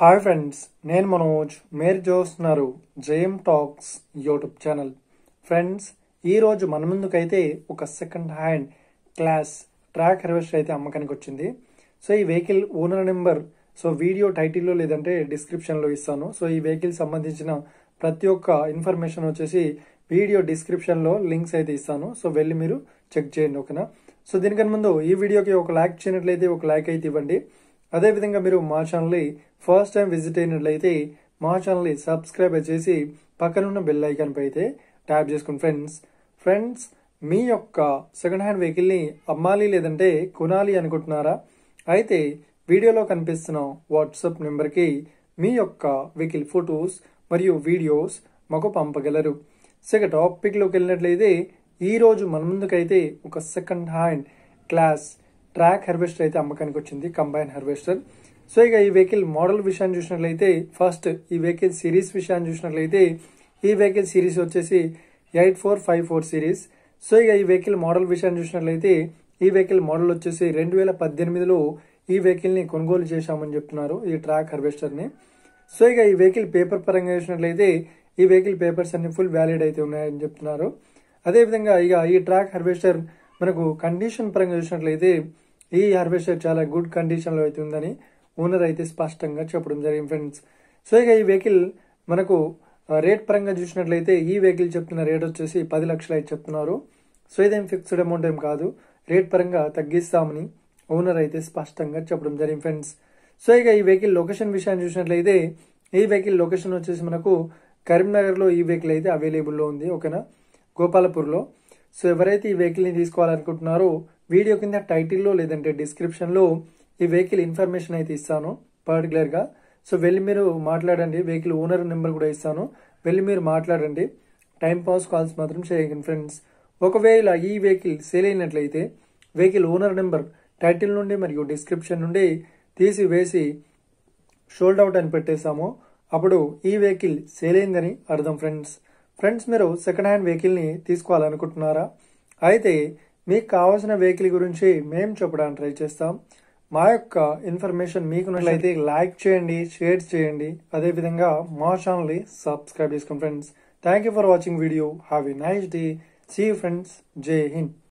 Hi friends, నేను మనోజ్. మీరు చూస్తున్నారు JM talks YouTube channel. Friends, ఈరోజు మన ముందుకైతే ఒక second hand Claas track harvester అయితే అమ్మకానికి వచ్చింది. సో ఈ వెహికల్ ఓనర్ నెంబర్ వీడియో టైటిల్లో లేదంటే డిస్క్రిప్షన్లో ఇస్తాను. సో ఈ వెహికల్ సంబంధించిన ప్రతి ఒక్క ఇన్ఫర్మేషన్ వచ్చేసి వీడియో డిస్క్రిప్షన్లో లింక్స్ అయితే ఇస్తాను. సో వెళ్ళి మీరు చెక్ చేయండి, ఓకేనా. సో దీనికన్నా ముందు ఈ వీడియోకి ఒక లైక్ చేయనట్లయితే ఒక లైక్ అయితే ఇవ్వండి. అదేవిధంగా మీరు మా ఛానల్ని ఫస్ట్ టైం విజిట్ అయినట్లయితే మా ఛానల్ని సబ్స్క్రైబ్ చేసి పక్కనున్న బెల్ ఐకాన్ పై అయితే ట్యాప్ చేసుకోండి. ఫ్రెండ్స్, మీ యొక్క సెకండ్ హ్యాండ్ వెహికల్ని అమ్మాలి లేదంటే కొనాలి అనుకుంటున్నారా? అయితే వీడియోలో కనిపిస్తున్న వాట్సాప్ నెంబర్కి మీ యొక్క వెహికల్ ఫొటోస్ మరియు వీడియోస్ మాకు పంపగలరు. సో ఇక టాపిక్లోకి వెళ్ళినట్లయితే ఈరోజు మన ముందుకైతే ఒక second hand Claas track harvester అయితే అమ్మకానికి వచ్చింది, కంబైన్ హార్వెస్టర్. సో ఇక ఈ వెహికల్ మోడల్ విషయాన్ని చూసినట్లయితే ఫస్ట్ ఈ వెహికల్ సిరీస్ విషయాన్ని చూసినట్లయితే ఈ వెహికల్ సిరీస్ వచ్చేసి 8454 సిరీస్. సో ఇక ఈ వెహికల్ మోడల్ విషయాన్ని చూసినట్లయితే ఈ వెహికల్ మోడల్ వచ్చేసి 2018లో ఈ వెహికల్ని కొనుగోలు చేశామని చెప్తున్నారు, ఈ ట్రాక్ హార్వెస్టర్ని. సో ఇక ఈ వెహికల్ పేపర్ పరంగా చూసినట్లయితే ఈ వెహికల్ పేపర్స్ అన్ని ఫుల్ వ్యాలిడ్ అయితే ఉన్నాయని చెప్తున్నారు. అదేవిధంగా ఇక ఈ ట్రాక్ హార్వెస్టర్ మనకు కండిషన్ పరంగా చూసినట్లయితే ఈ హార్వెస్టర్ చాలా గుడ్ కండిషన్లో అయితే ఉందని ఓనర్ అయితే స్పష్టంగా చెప్పడం జరిగింది ఫ్రెండ్స్. సో ఇక ఈ వెహికల్ మనకు రేట్ పరంగా చూసినట్లయితే ఈ వెహికల్ చెప్తున్న రేట్ వచ్చేసి 10 లక్షలు అయితే చెప్తున్నారు. సో ఇదేం ఫిక్స్డ్ అమౌంట్ ఏం కాదు, రేట్ పరంగా తగ్గిస్తామని ఓనర్ అయితే స్పష్టంగా చెప్పడం జరిగింది ఫ్రెండ్స్. సో ఇక ఈ వెహికల్ లొకేషన్ విషయాన్ని చూసినట్లయితే ఈ వెహికల్ లొకేషన్ వచ్చేసి మనకు కరీంనగర్లో ఈ వెహికల్ అయితే అవైలబుల్లో ఉంది, ఓకేనా, గోపాలపూర్లో. సో ఎవరైతే ఈ వెహికల్ని తీసుకోవాలనుకుంటున్నారో వీడియో కింద టైటిల్లో లేదంటే డిస్క్రిప్షన్లో ఈ వెహికల్ ఇన్ఫర్మేషన్ అయితే ఇస్తాను పర్టికులర్గా. సో వెళ్ళి మీరు మాట్లాడండి, వెహికల్ ఓనర్ నెంబర్ కూడా ఇస్తాను, వెళ్ళి మీరు మాట్లాడండి. టైం పాస్ కాల్స్ మాత్రం చేయకండి ఫ్రెండ్స్. ఒకవేళ ఈ వెహికల్ సేల్ అయినట్లయితే వెహికల్ ఓనర్ నెంబర్ టైటిల్ నుండి మరియు డిస్క్రిప్షన్ నుండి తీసివేసి షోల్డ్ అవుట్ అని పెట్టేస్తాము, అప్పుడు ఈ వెహికల్ సేల్ అయిందని అర్థం ఫ్రెండ్స్, మీరు సెకండ్ హ్యాండ్ వెహికల్ని తీసుకోవాలనుకుంటున్నారా? అయితే మీకు కావాల్సిన వెహికల్ గురించి మేము చెప్పడానికి ట్రై చేస్తాం. మా యొక్క ఇన్ఫర్మేషన్ మీకు నచ్చినట్లయితే లైక్ చేయండి, షేర్ చేయండి, అదేవిధంగా మా ఛానల్ని సబ్స్క్రైబ్ చేసుకోండి friends. Thank you for watching video. Have a nice day. See you friends. జై హింద్.